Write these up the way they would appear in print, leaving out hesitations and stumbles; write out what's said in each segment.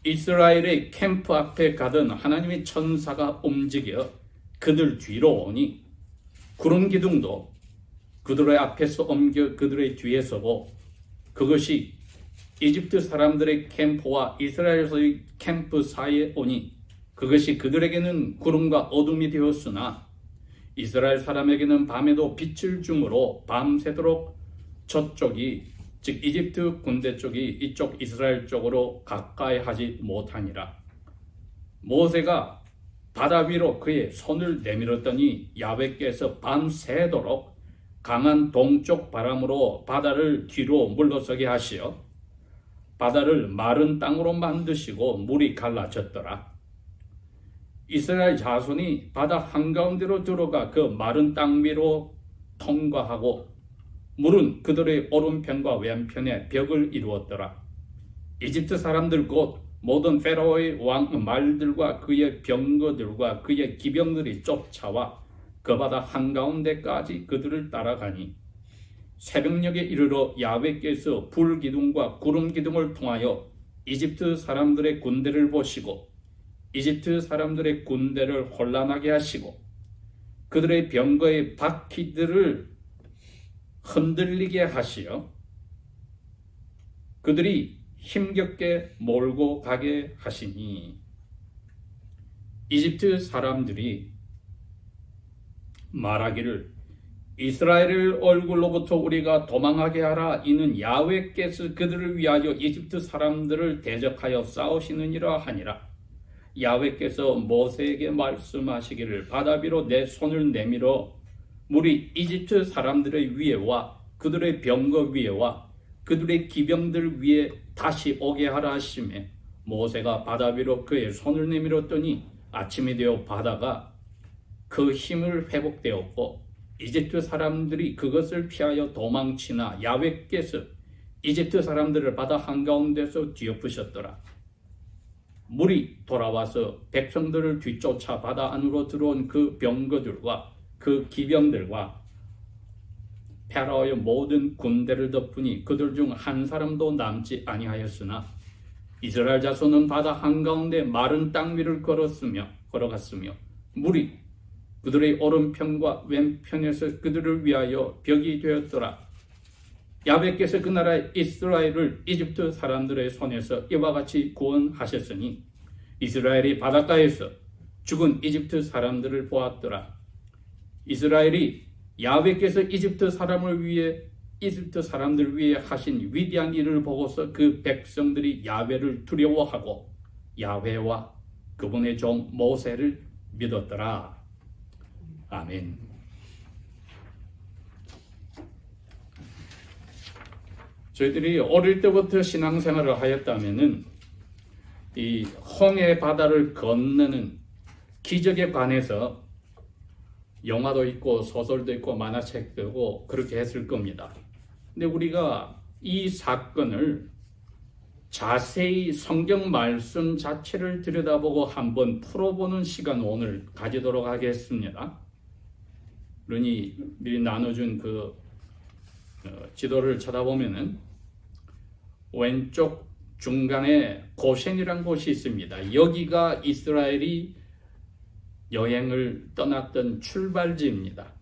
이스라엘의 캠프 앞에 가던 하나님의 천사가 움직여 그들 뒤로 오니 구름 기둥도 그들의 앞에서 옮겨 그들의 뒤에 서고 그것이 이집트 사람들의 캠프와 이스라엘의 캠프 사이에 오니 그것이 그들에게는 구름과 어둠이 되었으나 이스라엘 사람에게는 밤에도 빛을 주므로 밤새도록 저쪽이 즉 이집트 군대 쪽이 이쪽 이스라엘 쪽으로 가까이 하지 못하니라. 모세가 바다 위로 그의 손을 내밀었더니 야훼께서 밤새도록 강한 동쪽 바람으로 바다를 뒤로 물러서게 하시어 바다를 마른 땅으로 만드시고 물이 갈라졌더라. 이스라엘 자손이 바다 한가운데로 들어가 그 마른 땅 위로 통과하고 물은 그들의 오른편과 왼편에 벽을 이루었더라. 이집트 사람들 곧 모든 페로의 왕 말들과 그의 병거들과 그의 기병들이 쫓아와 그 바다 한가운데까지 그들을 따라가니 새벽녘에 이르러 야훼께서 불기둥과 구름기둥을 통하여 이집트 사람들의 군대를 보시고 이집트 사람들의 군대를 혼란하게 하시고 그들의 병거의 바퀴들을 흔들리게 하시어 그들이 힘겹게 몰고 가게 하시니 이집트 사람들이 말하기를 이스라엘 얼굴로부터 우리가 도망하게 하라. 이는 야훼께서 그들을 위하여 이집트 사람들을 대적하여 싸우시느니라 하니라. 야훼께서 모세에게 말씀하시기를 바다 위로 내 손을 내밀어 물이 이집트 사람들의 위에와 그들의 병거 위에와 그들의 기병들 위에 다시 오게 하라 하시매 모세가 바다 위로 그의 손을 내밀었더니 아침이 되어 바다가 그 힘을 회복되었고 이집트 사람들이 그것을 피하여 도망치나 야훼께서 이집트 사람들을 바다 한가운데서 뒤엎으셨더라. 물이 돌아와서 백성들을 뒤쫓아 바다 안으로 들어온 그 병거들과 그 기병들과 페라오의 모든 군대를 덮으니 그들 중 한 사람도 남지 아니하였으나 이스라엘 자손은 바다 한가운데 마른 땅 위를 걸어갔으며 물이 그들의 오른편과 왼편에서 그들을 위하여 벽이 되었더라. 야훼께서 그 나라 이스라엘을 이집트 사람들의 손에서 이와 같이 구원하셨으니 이스라엘이 바닷가에서 죽은 이집트 사람들을 보았더라. 이스라엘이 야훼께서 이집트 사람들 위해 하신 위대한 일을 보고서 그 백성들이 야훼를 두려워하고 야훼와 그분의 종 모세를 믿었더라. 아멘. 저희들이 어릴 때부터 신앙생활을 하였다면은 이 홍해 바다를 건너는 기적에 관해서 영화도 있고 소설도 있고 만화책도 있고 그렇게 했을 겁니다. 근데 우리가 이 사건을 자세히 성경 말씀 자체를 들여다보고 한번 풀어보는 시간 오늘 가지도록 하겠습니다. 그러니 미리 나눠준 그 지도를 쳐다보면은 왼쪽 중간에 고센이라는 곳이 있습니다. 여기가 이스라엘이 여행을 떠났던 출발지입니다.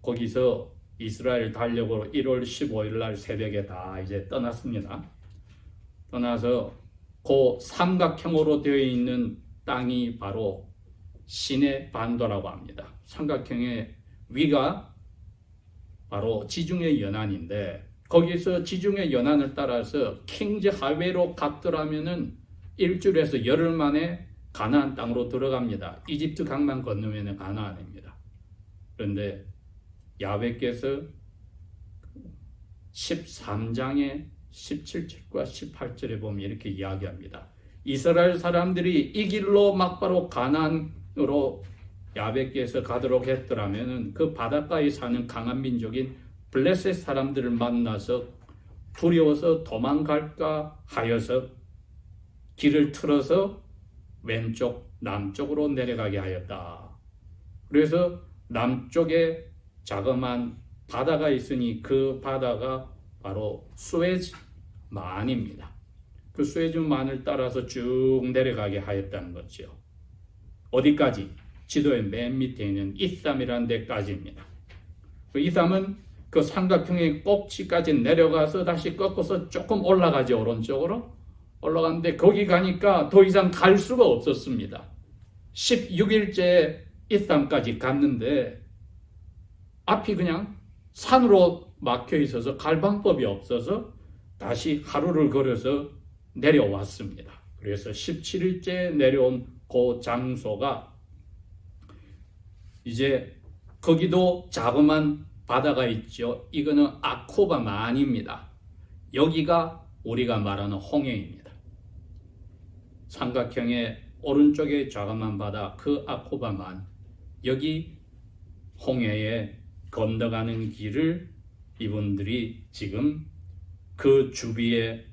거기서 이스라엘 달력으로 1월 15일 날 새벽에 다 이제 떠났습니다. 떠나서 그 삼각형으로 되어 있는 땅이 바로 시내 반도라고 합니다. 삼각형의 위가 바로 지중해 연안인데 거기서 지중해 연안을 따라서 킹즈 하이웨이로 갔더라면은 일주일에서 열흘 만에 가나안 땅으로 들어갑니다. 이집트 강만 건너면 가나안입니다. 그런데 야훼께서 13장의 17절과 18절에 보면 이렇게 이야기합니다. 이스라엘 사람들이 이 길로 막바로 가나안으로 야훼께서 가도록 했더라면 그 바닷가에 사는 강한 민족인 블레셋 사람들을 만나서 두려워서 도망갈까 하여서 길을 틀어서 왼쪽 남쪽으로 내려가게 하였다. 그래서 남쪽에 자그마한 바다가 있으니 그 바다가 바로 수에즈만입니다. 그 수에즈만을 따라서 쭉 내려가게 하였다는 거죠. 어디까지? 지도의 맨 밑에 있는 이삼이라는 데까지입니다. 그 이삼은 그 삼각형의 꼭지까지 내려가서 다시 꺾어서 조금 올라가죠. 오른쪽으로 올라갔는데 거기 가니까 더 이상 갈 수가 없었습니다. 16일째 이삼까지 갔는데 앞이 그냥 산으로 막혀 있어서 갈 방법이 없어서 다시 하루를 걸어서 내려왔습니다. 그래서 17일째 내려온 그 장소가 이제 거기도 자그만 바다가 있죠. 이거는 아코바만입니다. 여기가 우리가 말하는 홍해입니다. 삼각형의 오른쪽에 자그만 바다, 그 아코바만, 여기 홍해에 건너가는 길을 이분들이 지금 그 주위에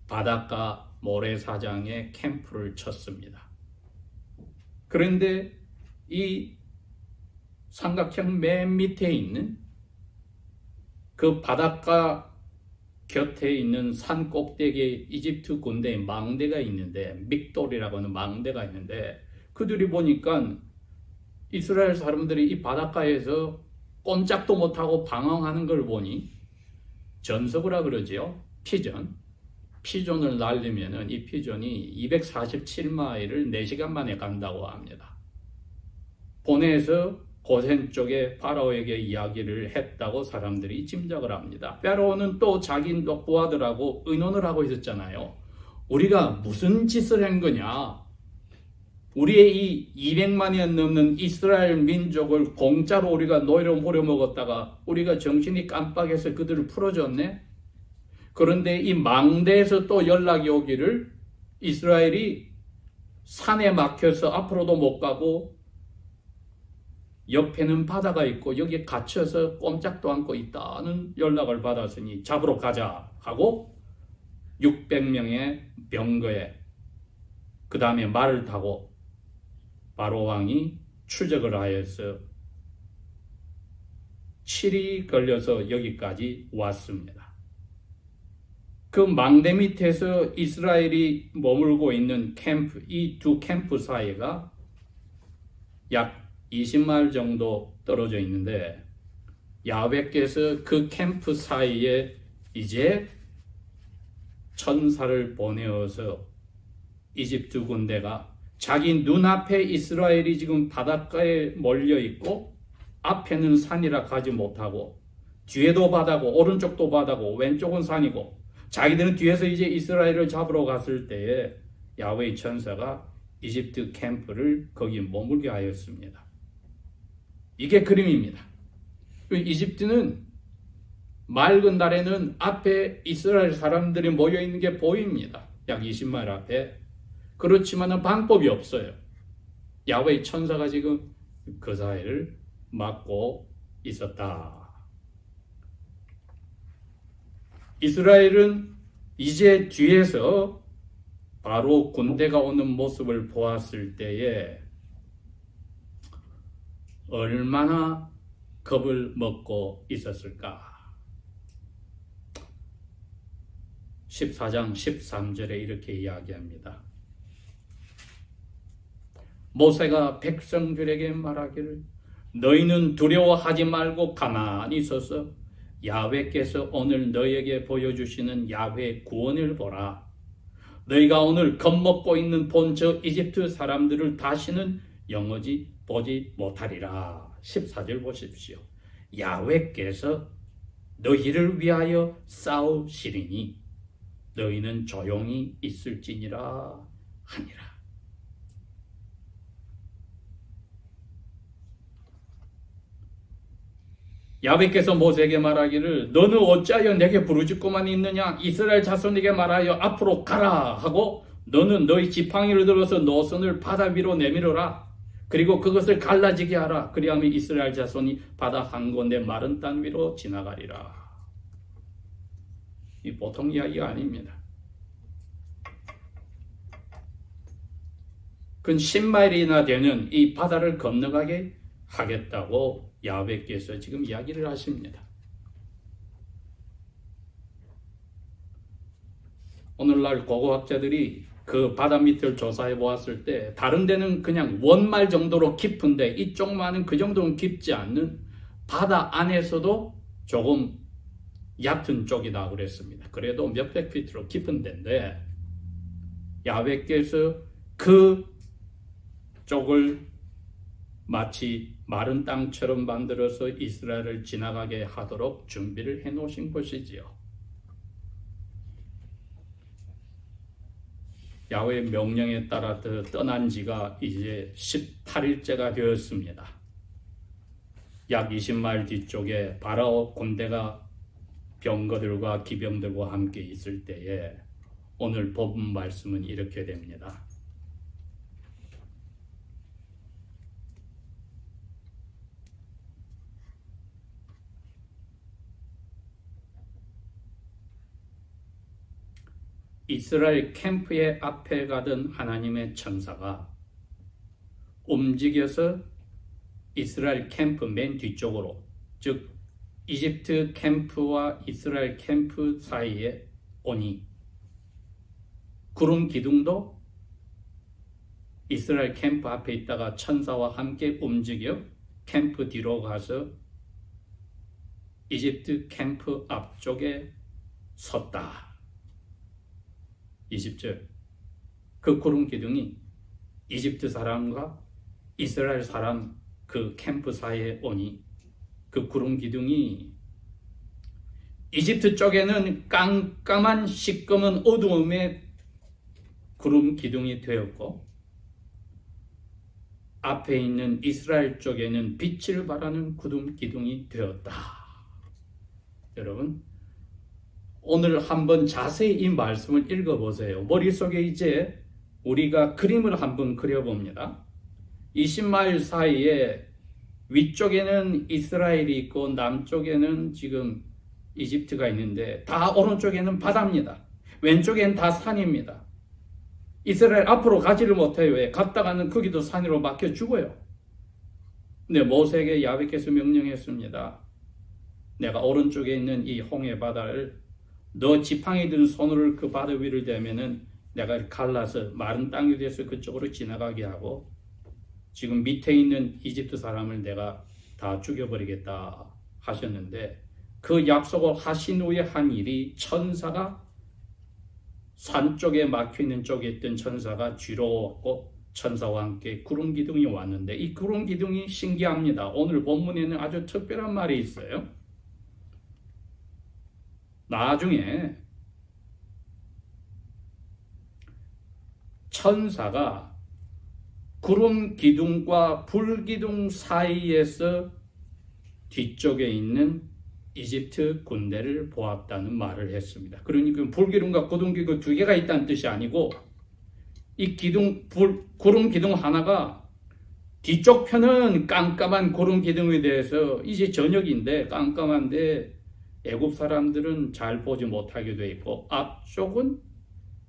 바닷가 모래사장에 캠프를 쳤습니다. 그런데 이 삼각형 맨 밑에 있는 그 바닷가 곁에 있는 산 꼭대기에 이집트 군대의 망대가 있는데, 믹돌이라고 하는 망대가 있는데, 그들이 보니까 이스라엘 사람들이 이 바닷가에서 꼼짝도 못하고 방황하는 걸 보니 전서구라 그러지요. 피존을 날리면은 이 피존이 247마일을 4시간 만에 간다고 합니다. 보내서 고센 쪽에 파라오에게 이야기를 했다고 사람들이 짐작을 합니다. 파라오는 또 자기 부하들하고 의논을 하고 있었잖아요. 우리가 무슨 짓을 한 거냐? 우리의 이 200만이 넘는 이스라엘 민족을 공짜로 우리가 노예로 후려먹었다가 우리가 정신이 깜빡해서 그들을 풀어줬네? 그런데 이 망대에서 또 연락이 오기를 이스라엘이 산에 막혀서 앞으로도 못 가고 옆에는 바다가 있고 여기 갇혀서 꼼짝도 않고 있다는 연락을 받았으니 잡으러 가자 하고 600명의 병거에 그 다음에 말을 타고 바로 왕이 추적을 하여서 7일이 걸려서 여기까지 왔습니다. 그 망대 밑에서 이스라엘이 머물고 있는 캠프, 이 두 캠프 사이가 약 20마일 정도 떨어져 있는데 야훼께서 그 캠프 사이에 이제 천사를 보내어서 이집트 군대가 자기 눈앞에 이스라엘이 지금 바닷가에 몰려 있고 앞에는 산이라 가지 못하고 뒤에도 바다고 오른쪽도 바다고 왼쪽은 산이고 자기들은 뒤에서 이제 이스라엘을 잡으러 갔을 때에 야훼의 천사가 이집트 캠프를 거기 머물게 하였습니다. 이게 그림입니다. 이집트는 맑은 날에는 앞에 이스라엘 사람들이 모여 있는 게 보입니다. 약 20마일 앞에. 그렇지만 방법이 없어요. 야훼의 천사가 지금 그 사이를 막고 있었다. 이스라엘은 이제 뒤에서 바로 군대가 오는 모습을 보았을 때에 얼마나 겁을 먹고 있었을까? 14장 13절에 이렇게 이야기합니다. 모세가 백성들에게 말하기를 너희는 두려워하지 말고 가만히 있어서 야훼께서 오늘 너희에게 보여주시는 야훼의 구원을 보라. 너희가 오늘 겁먹고 있는 본 저 이집트 사람들을 다시는 영원히 보지 못하리라. 14절 보십시오. 야훼께서 너희를 위하여 싸우시리니 너희는 조용히 있을지니라 하니라. 야훼께서 모세에게 말하기를 너는 어찌하여 내게 부르짖고만 있느냐? 이스라엘 자손에게 말하여 앞으로 가라 하고 너는 너희 지팡이를 들어서 노선을 바다 위로 내밀어라. 그리고 그것을 갈라지게 하라. 그리하면 이스라엘 자손이 바다 한가운데 마른 땅 위로 지나가리라. 이 보통 이야기가 아닙니다. 근 10마일이나 되는 이 바다를 건너가게 하겠다고 야훼께서 지금 이야기를 하십니다. 오늘날 고고학자들이 그 바다 밑을 조사해 보았을 때 다른 데는 그냥 원말 정도로 깊은데 이쪽만은 그 정도는 깊지 않는 바다 안에서도 조금 얕은 쪽이다 그랬습니다. 그래도 몇백 피트로 깊은 데인데 야훼께서 그 쪽을 마치 마른 땅처럼 만들어서 이스라엘을 지나가게 하도록 준비를 해 놓으신 것이지요. 야훼의 명령에 따라 떠난 지가 이제 18일째가 되었습니다. 약 20마일 뒤쪽에 바라오 군대가 병거들과 기병들과 함께 있을 때에 오늘 본문 말씀은 이렇게 됩니다. 이스라엘 캠프의 앞에 가던 하나님의 천사가 움직여서 이스라엘 캠프 맨 뒤쪽으로, 즉 이집트 캠프와 이스라엘 캠프 사이에 오니 구름 기둥도 이스라엘 캠프 앞에 있다가 천사와 함께 움직여 캠프 뒤로 가서 이집트 캠프 앞쪽에 섰다. 20절, 그 구름 기둥이 이집트 사람과 이스라엘 사람 그 캠프 사이에 오니 그 구름 기둥이 이집트 쪽에는 깜깜한 시꺼먼 어두움의 구름 기둥이 되었고 앞에 있는 이스라엘 쪽에는 빛을 발하는 구름 기둥이 되었다. 여러분, 오늘 한번 자세히 이 말씀을 읽어보세요. 머릿속에 이제 우리가 그림을 한번 그려봅니다. 20마일 사이에 위쪽에는 이스라엘이 있고 남쪽에는 지금 이집트가 있는데 다 오른쪽에는 바다입니다. 왼쪽에는 다 산입니다. 이스라엘 앞으로 가지를 못해요. 왜? 갔다가는 거기도 산으로 막혀 죽어요. 근데 모세에게 야훼께서 명령했습니다. 내가 오른쪽에 있는 이 홍해 바다를 너 지팡이 든 손으로 그 바다 위를 대면은 내가 갈라서 마른 땅이 돼서 그쪽으로 지나가게 하고 지금 밑에 있는 이집트 사람을 내가 다 죽여버리겠다 하셨는데 그 약속을 하신 후에 한 일이 천사가 산 쪽에 막혀있는 쪽에 있던 천사가 뒤로 왔고 천사와 함께 구름 기둥이 왔는데 이 구름 기둥이 신기합니다. 오늘 본문에는 아주 특별한 말이 있어요. 나중에 천사가 구름 기둥과 불 기둥 사이에서 뒤쪽에 있는 이집트 군대를 보았다는 말을 했습니다. 그러니까 불 기둥과 구름 기둥 두 개가 있다는 뜻이 아니고 이 구름 기둥 하나가 뒤쪽 편은 깜깜한 구름 기둥에 대해서 이제 저녁인데 깜깜한데 애굽 사람들은 잘 보지 못하게 돼 있고 앞쪽은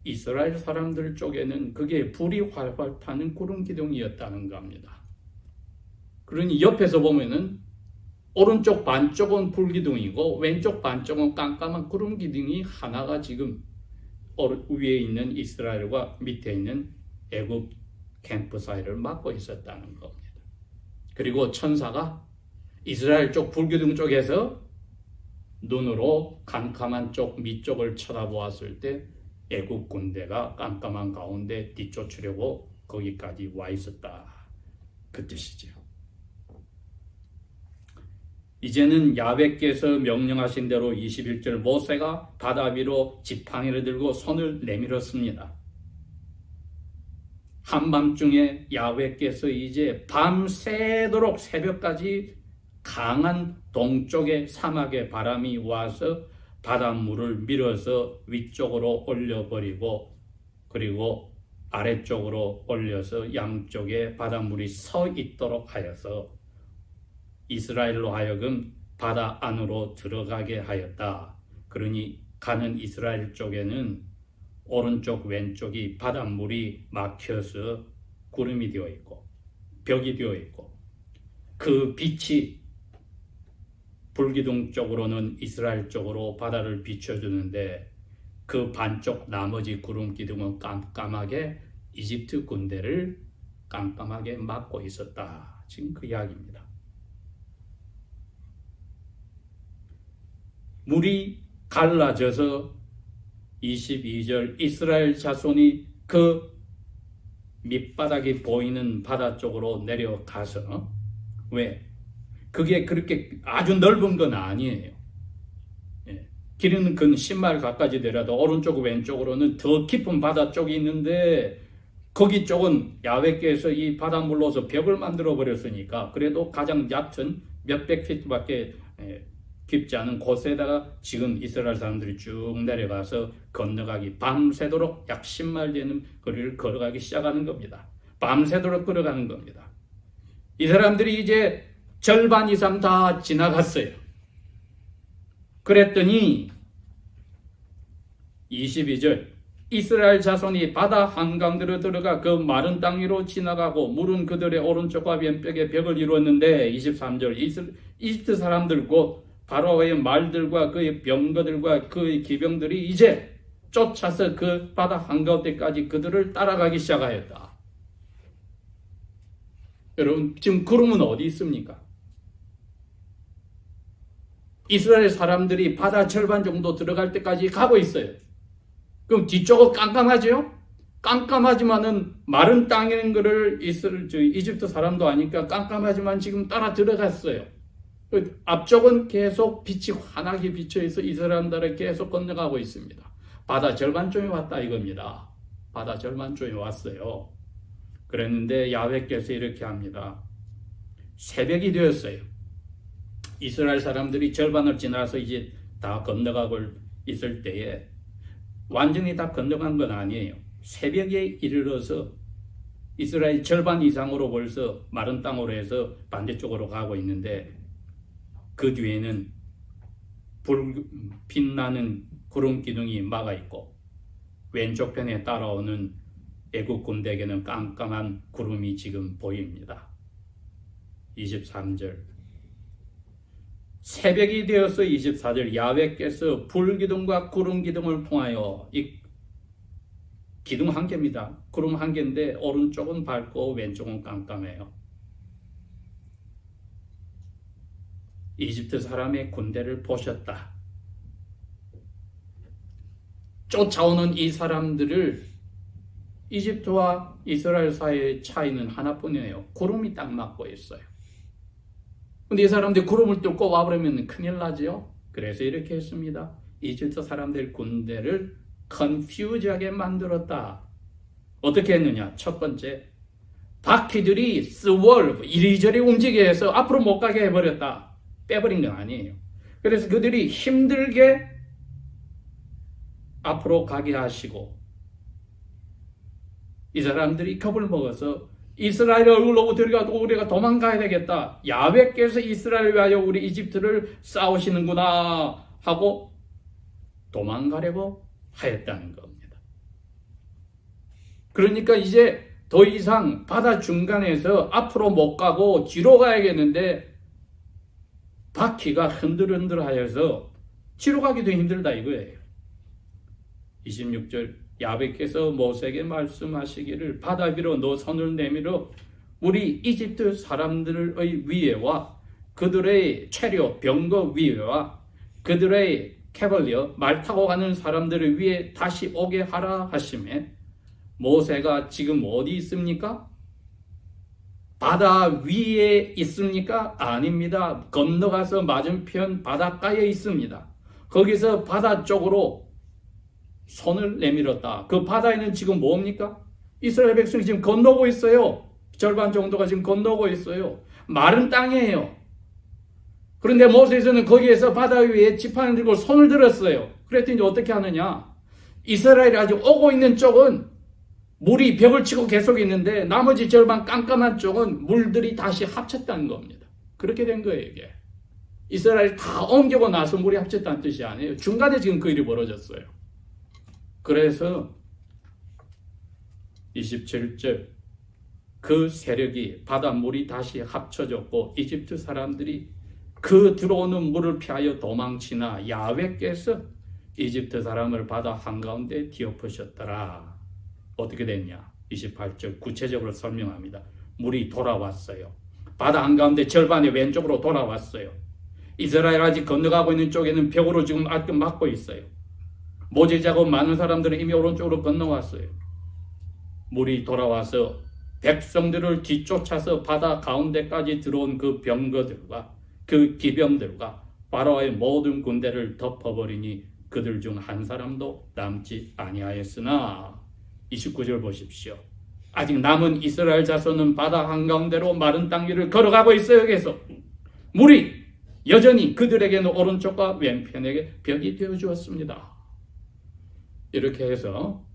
이스라엘 사람들 쪽에는 그게 불이 활활 타는 구름 기둥이었다는 겁니다. 그러니 옆에서 보면은 오른쪽 반쪽은 불 기둥이고 왼쪽 반쪽은 깜깜한 구름 기둥이 하나가 지금 위에 있는 이스라엘과 밑에 있는 애굽 캠프 사이를 막고 있었다는 겁니다. 그리고 천사가 이스라엘 쪽 불 기둥 쪽에서 눈으로 캄캄한 쪽 밑쪽을 쳐다보았을 때 애굽 군대가 깜깜한 가운데 뒤쫓으려고 거기까지 와 있었다. 그 뜻이죠. 이제는 야훼께서 명령하신 대로 21절 모세가 바다 위로 지팡이를 들고 손을 내밀었습니다. 한밤중에 야훼께서 이제 밤새도록 새벽까지 강한 동쪽의 사막의 바람이 와서 바닷물을 밀어서 위쪽으로 올려버리고 그리고 아래쪽으로 올려서 양쪽에 바닷물이 서 있도록 하여서 이스라엘로 하여금 바다 안으로 들어가게 하였다. 그러니 가는 이스라엘 쪽에는 오른쪽 왼쪽이 바닷물이 막혀서 구름이 되어 있고 벽이 되어 있고 그 빛이 불기둥 쪽으로는 이스라엘 쪽으로 바다를 비춰주는데 그 반쪽 나머지 구름 기둥은 깜깜하게 이집트 군대를 깜깜하게 막고 있었다. 지금 그 이야기입니다. 물이 갈라져서 22절 이스라엘 자손이 그 밑바닥이 보이는 바다 쪽으로 내려가서 왜? 그게 그렇게 아주 넓은 건 아니에요. 길이는 근 10마일 가까이 되라도 오른쪽 왼쪽으로는 더 깊은 바다 쪽이 있는데 거기 쪽은 야훼께서 이 바닷물로서 벽을 만들어 버렸으니까 그래도 가장 얕은 몇백 피트밖에 깊지 않은 곳에다가 지금 이스라엘 사람들이 쭉 내려가서 건너가기 밤새도록 약 10마일 되는 거리를 걸어가기 시작하는 겁니다. 밤새도록 걸어가는 겁니다. 이 사람들이 이제 절반 이상 다 지나갔어요. 그랬더니 22절 이스라엘 자손이 바다 한강들로 들어가 그 마른 땅 위로 지나가고 물은 그들의 오른쪽과 왼벽에 벽을 이루었는데 23절 이집트 사람들 곧 바로의 말들과 그의 병거들과 그의 기병들이 이제 쫓아서 그 바다 한가운데까지 그들을 따라가기 시작하였다. 여러분 지금 구름은 어디 있습니까? 이스라엘 사람들이 바다 절반 정도 들어갈 때까지 가고 있어요. 그럼 뒤쪽은 깜깜하죠? 깜깜하지만은 마른 땅인 거를 이집트 사람도 아니까 깜깜하지만 지금 따라 들어갔어요. 앞쪽은 계속 빛이 환하게 비쳐있어 이 사람들을 계속 건너가고 있습니다. 바다 절반쯤에 왔다 이겁니다. 바다 절반쯤에 왔어요. 그랬는데 야훼께서 이렇게 합니다. 새벽이 되었어요. 이스라엘 사람들이 절반을 지나서 이제 다 건너가고 있을 때에 완전히 다 건너간 건 아니에요. 새벽에 이르러서 이스라엘 절반 이상으로 벌써 마른 땅으로 해서 반대쪽으로 가고 있는데 그 뒤에는 빛나는 구름 기둥이 막아 있고 왼쪽 편에 따라오는 애국 군대에게는 깜깜한 구름이 지금 보입니다. 23절 새벽이 되어서 24절 야훼께서 불기둥과 구름기둥을 통하여 이 기둥 한 개입니다. 구름 한 개인데 오른쪽은 밝고 왼쪽은 깜깜해요. 이집트 사람의 군대를 보셨다. 쫓아오는 이 사람들을 이집트와 이스라엘 사이의 차이는 하나뿐이에요. 구름이 딱 막고 있어요. 근데 이 사람들이 구름을 뚫고 와버리면 큰일 나죠. 그래서 이렇게 했습니다. 이집트 사람들 군대를 컨퓨즈하게 만들었다. 어떻게 했느냐? 첫 번째, 바퀴들이 스월브 이리저리 움직여 해서 앞으로 못 가게 해버렸다. 빼버린 건 아니에요. 그래서 그들이 힘들게 앞으로 가게 하시고 이 사람들이 겁을 먹어서 이스라엘 얼굴로 우리가 도망가야 되겠다. 야훼께서 이스라엘을 위하여 우리 이집트를 싸우시는구나 하고 도망가려고 하였다는 겁니다. 그러니까 이제 더 이상 바다 중간에서 앞으로 못 가고 뒤로 가야겠는데 바퀴가 흔들흔들하여서 뒤로 가기도 힘들다 이거예요. 26절 야훼께서 모세에게 말씀하시기를 바다 위로 너 손을 내밀어 우리 이집트 사람들의 위에와 그들의 체력 병거 위에와 그들의 캐벌리어 말 타고 가는 사람들을 위에 다시 오게 하라 하시매 모세가 지금 어디 있습니까? 바다 위에 있습니까? 아닙니다. 건너가서 맞은편 바닷가에 있습니다. 거기서 바다 쪽으로 손을 내밀었다. 그 바다에는 지금 뭡니까? 이스라엘 백성이 지금 건너고 있어요. 절반 정도가 지금 건너고 있어요. 마른 땅이에요. 그런데 모세에서는 거기에서 바다 위에 지팡이를 들고 손을 들었어요. 그랬더니 어떻게 하느냐? 이스라엘이 아직 오고 있는 쪽은 물이 벽을 치고 계속 있는데 나머지 절반 깜깜한 쪽은 물들이 다시 합쳤다는 겁니다. 그렇게 된 거예요, 이게. 이스라엘이 다 옮기고 나서 물이 합쳤다는 뜻이 아니에요. 중간에 지금 그 일이 벌어졌어요. 그래서 27절 그 세력이 바닷물이 다시 합쳐졌고 이집트 사람들이 그 들어오는 물을 피하여 도망치나 야훼께서 이집트 사람을 바다 한가운데 뒤엎으셨더라. 어떻게 됐냐? 28절 구체적으로 설명합니다. 물이 돌아왔어요. 바다 한가운데 절반의 왼쪽으로 돌아왔어요. 이스라엘 아직 건너가고 있는 쪽에는 벽으로 지금 아직 막고 있어요. 모제자고 많은 사람들은 이미 오른쪽으로 건너왔어요. 물이 돌아와서 백성들을 뒤쫓아서 바다 가운데까지 들어온 그 병거들과 그 기병들과 바로의 모든 군대를 덮어버리니 그들 중 한 사람도 남지 아니하였으나 29절 보십시오. 아직 남은 이스라엘 자손은 바다 한가운데로 마른 땅 위를 걸어가고 있어요. 계속 물이 여전히 그들에게는 오른쪽과 왼편에게 벽이 되어 주었습니다. 이렇게 해서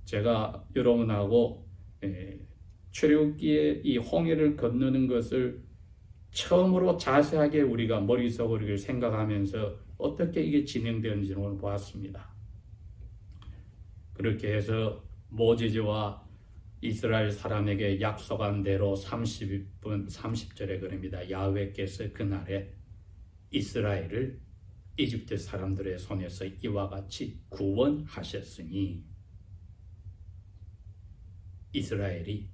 제가 여러분하고 출애굽기의 이 홍해를 건너는 것을 처음으로 자세하게 우리가 머릿속으로 생각하면서 어떻게 이게 진행되었는지 오늘 보았습니다. 그렇게 해서 모세와 이스라엘 사람에게 약속한 대로 30절에 그럽니다. 야훼께서 그날에 이스라엘을 이집트 사람들의 손에서 이와 같이 구원하셨으니 이스라엘이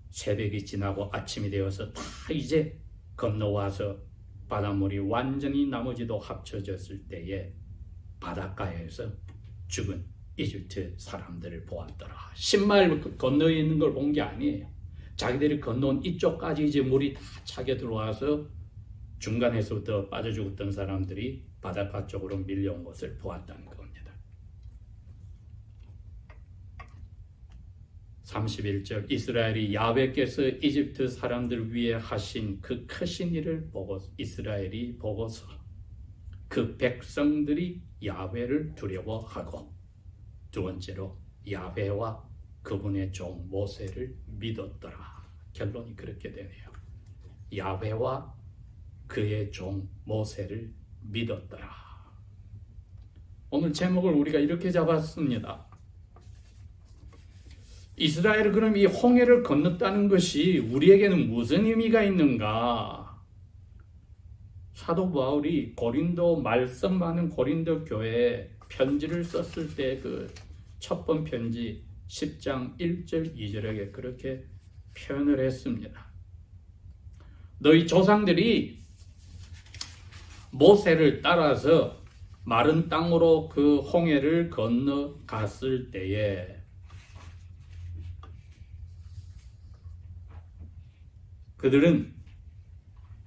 새벽이 지나고 아침이 되어서 다 이제 건너와서 바닷물이 완전히 나머지도 합쳐졌을 때에 바닷가에서 죽은 이집트 사람들을 보았더라. 10마일 건너 있는 걸 본 게 아니에요. 자기들이 건너온 이쪽까지 이제 물이 다 차게 들어와서 중간에서부터 빠져 죽었던 사람들이 바닷가 쪽으로 밀려온 것을 보았다는 겁니다. 31절 이스라엘이 야훼께서 이집트 사람들 위에 하신 그 크신 일을 보고 이스라엘이 보고서 그 백성들이 야훼를 두려워하고 두 번째로 야훼와 그분의 종 모세를 믿었더라. 결론이 그렇게 되네요. 야훼와 그의 종 모세를 믿었더라. 오늘 제목을 우리가 이렇게 잡았습니다. 이스라엘은 그럼 이 홍해를 건넜다는 것이 우리에게는 무슨 의미가 있는가? 사도 바울이 고린도 말씀 많은 고린도 교회에 편지를 썼을 때 그 첫 번 편지 10장 1절 2절에게 그렇게 표현을 했습니다. 너희 조상들이 모세를 따라서 마른 땅으로 그 홍해를 건너갔을 때에 그들은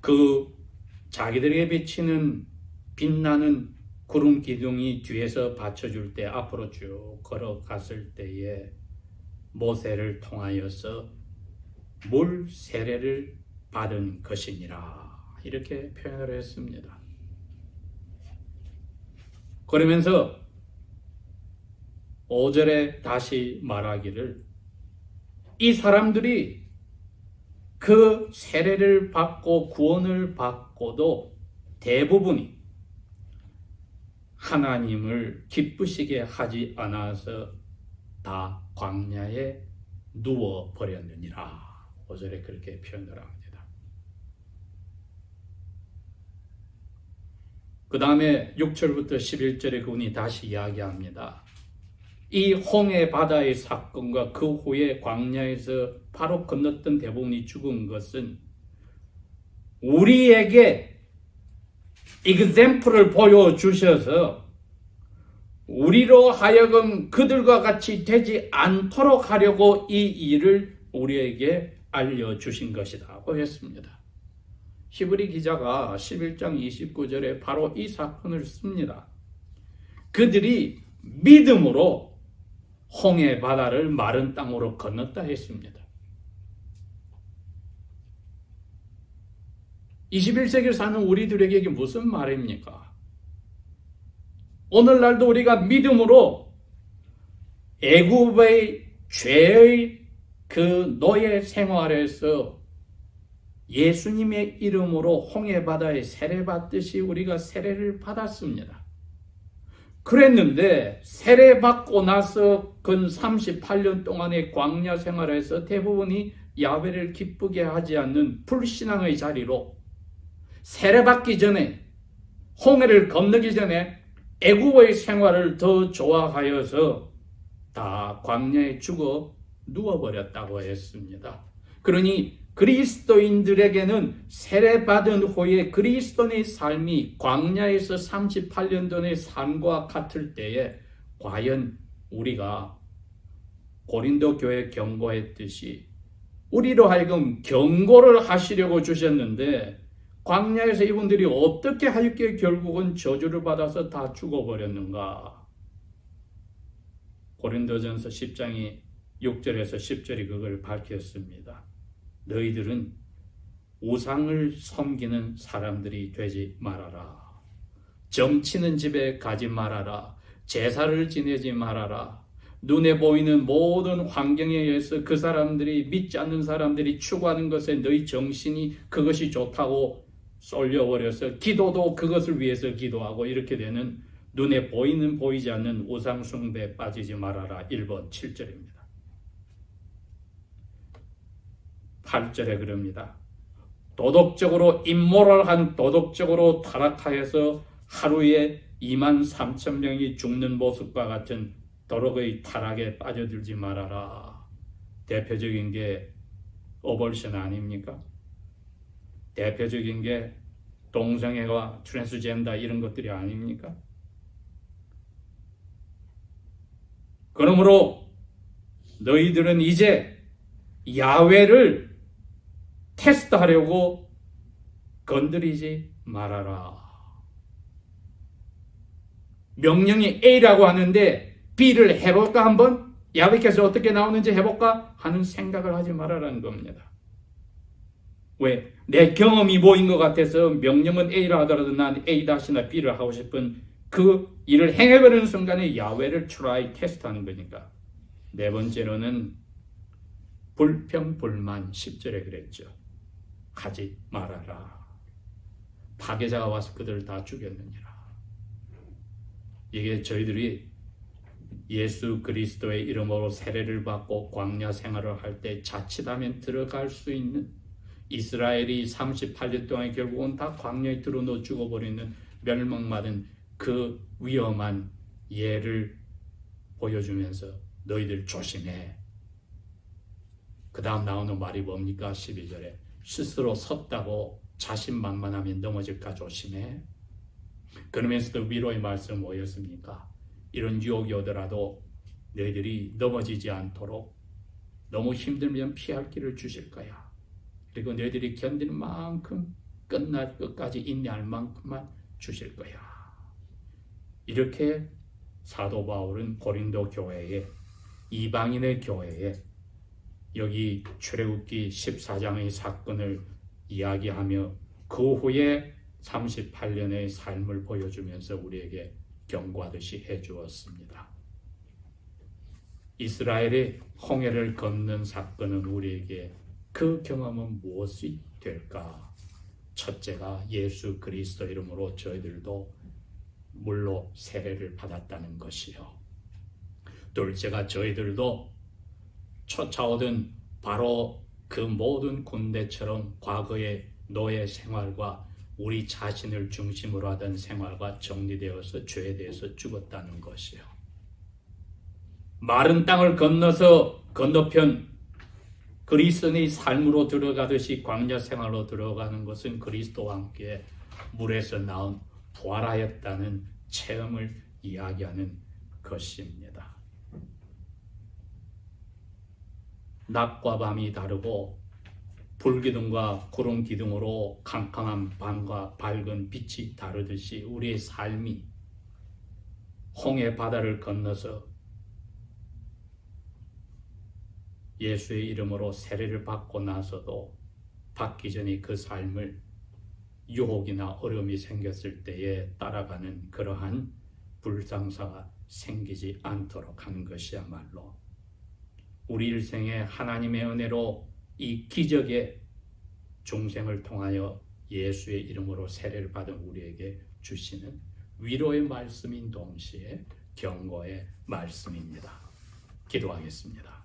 그 자기들에게 비치는 빛나는 구름 기둥이 뒤에서 받쳐줄 때 앞으로 쭉 걸어갔을 때에 모세를 통하여서 물 세례를 받은 것이니라 이렇게 표현을 했습니다. 그러면서 5절에 다시 말하기를 이 사람들이 그 세례를 받고 구원을 받고도 대부분이 하나님을 기쁘시게 하지 않아서 다 광야에 누워버렸느니라. 5절에 그렇게 표현을 합니다. 그 다음에 6절부터 11절에 그분이 다시 이야기합니다. 이 홍해 바다의 사건과 그 후에 광야에서 바로 건넜던 대부분이 죽은 것은 우리에게 example을 보여주셔서 우리로 하여금 그들과 같이 되지 않도록 하려고 이 일을 우리에게 알려주신 것이라고 했습니다. 히브리 기자가 11장 29절에 바로 이 사건을 씁니다. 그들이 믿음으로 홍해 바다를 마른 땅으로 건넜다 했습니다. 21세기를 사는 우리들에게 이게 무슨 말입니까? 오늘날도 우리가 믿음으로 애굽의 죄의 그 노예 생활에서 예수님의 이름으로 홍해 바다에 세례받듯이 우리가 세례를 받았습니다. 그랬는데 세례받고 나서 근 38년 동안의 광야 생활에서 대부분이 야훼를 기쁘게 하지 않는 불신앙의 자리로 세례받기 전에 홍해를 건너기 전에 애굽의 생활을 더 좋아하여서 다 광야에 죽어 누워버렸다고 했습니다. 그러니 그리스도인들에게는 세례받은 후에 그리스도인의 삶이 광야에서 38년 전의 삶과 같을 때에 과연 우리가 고린도 교회 경고했듯이 우리로 하여금 경고를 하시려고 주셨는데 광야에서 이분들이 어떻게 하였기에 결국은 저주를 받아서 다 죽어버렸는가? 고린도전서 10장이 6절에서 10절이 그걸 밝혔습니다. 너희들은 우상을 섬기는 사람들이 되지 말아라. 점치는 집에 가지 말아라. 제사를 지내지 말아라. 눈에 보이는 모든 환경에 의해서 그 사람들이 믿지 않는 사람들이 추구하는 것에 너희 정신이 그것이 좋다고 쏠려버려서 기도도 그것을 위해서 기도하고 이렇게 되는 눈에 보이는 보이지 않는 우상 숭배에 빠지지 말아라. 1번 7절입니다. 8절에 그럽니다. 도덕적으로 임모럴한 도덕적으로 타락하여서 하루에 23,000명이 죽는 모습과 같은 도덕의 타락에 빠져들지 말아라. 대표적인 게 어벌션 아닙니까? 대표적인 게 동성애와 트랜스젠더 이런 것들이 아닙니까? 그러므로 너희들은 이제 야훼를 테스트하려고 건드리지 말아라. 명령이 A라고 하는데 B를 해볼까 한번? 야훼께서 어떻게 나오는지 해볼까? 하는 생각을 하지 말아라는 겁니다. 왜? 내 경험이 뭐인 것 같아서 명령은 A라 하더라도 난 A-나 B를 하고 싶은 그 일을 행해버리는 순간에 야훼를 트라이 테스트하는 거니까. 네 번째로는 불평, 불만 10절에 그랬죠. 하지 말아라. 파괴자가 와서 그들을 다 죽였느니라. 이게 저희들이 예수 그리스도의 이름으로 세례를 받고 광야 생활을 할 때 자칫하면 들어갈 수 있는 이스라엘이 38년 동안 결국은 다 광야에 들어넣어 죽어버리는 멸망받은 그 위험한 예를 보여주면서 너희들 조심해. 그 다음 나오는 말이 뭡니까? 12절에 스스로 섰다고 자신만만하면 넘어질까 조심해. 그러면서도 위로의 말씀 뭐였습니까? 이런 유혹이 오더라도 너희들이 넘어지지 않도록 너무 힘들면 피할 길을 주실 거야. 그리고 너희들이 견디는 만큼 끝날 끝까지 인내할 만큼만 주실 거야. 이렇게 사도 바울은 고린도 교회에, 이방인의 교회에 여기 출애굽기 14장의 사건을 이야기하며 그 후에 38년의 삶을 보여주면서 우리에게 경고하듯이 해주었습니다. 이스라엘의 홍해를 건넌 사건은 우리에게 그 경험은 무엇이 될까? 첫째가 예수 그리스도 이름으로 저희들도 물로 세례를 받았다는 것이요. 둘째가 저희들도 쫓아오던 바로 그 모든 군대처럼 과거의 노예 생활과 우리 자신을 중심으로 하던 생활과 정리되어서 죄에 대해서 죽었다는 것이요. 마른 땅을 건너서 건너편 그리스도의 삶으로 들어가듯이 광야 생활로 들어가는 것은 그리스도와 함께 물에서 나온 부활하였다는 체험을 이야기하는 것입니다. 낮과 밤이 다르고 불기둥과 구름기둥으로 캄캄한 밤과 밝은 빛이 다르듯이 우리의 삶이 홍해 바다를 건너서 예수의 이름으로 세례를 받고 나서도 받기 전에 그 삶을 유혹이나 어려움이 생겼을 때에 따라가는 그러한 불상사가 생기지 않도록 하는 것이야말로 우리 일생에 하나님의 은혜로 이 기적의 중생을 통하여 예수의 이름으로 세례를 받은 우리에게 주시는 위로의 말씀인 동시에 경고의 말씀입니다. 기도하겠습니다.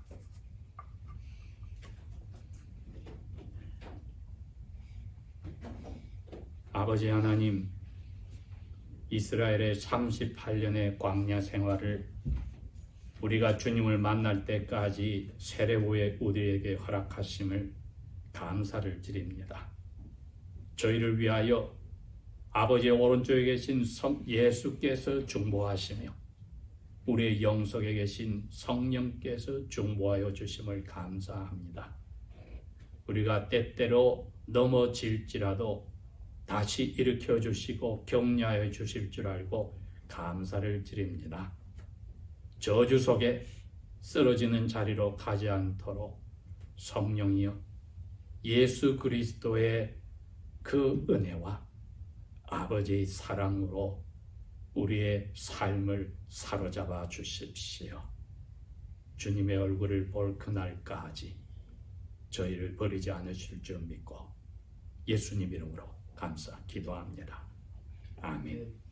아버지 하나님, 이스라엘의 38년의 광야 생활을 우리가 주님을 만날 때까지 세례후에 우리에게 허락하심을 감사를 드립니다. 저희를 위하여 아버지의 오른쪽에 계신 예수께서 중보하시며 우리의 영속에 계신 성령께서 중보하여 주심을 감사합니다. 우리가 때때로 넘어질지라도 다시 일으켜 주시고 격려하여 주실 줄 알고 감사를 드립니다. 저주 속에 쓰러지는 자리로 가지 않도록 성령이여 예수 그리스도의 그 은혜와 아버지의 사랑으로 우리의 삶을 사로잡아 주십시오. 주님의 얼굴을 볼 그날까지 저희를 버리지 않으실 줄 믿고 예수님 이름으로 감사 기도합니다. 아멘.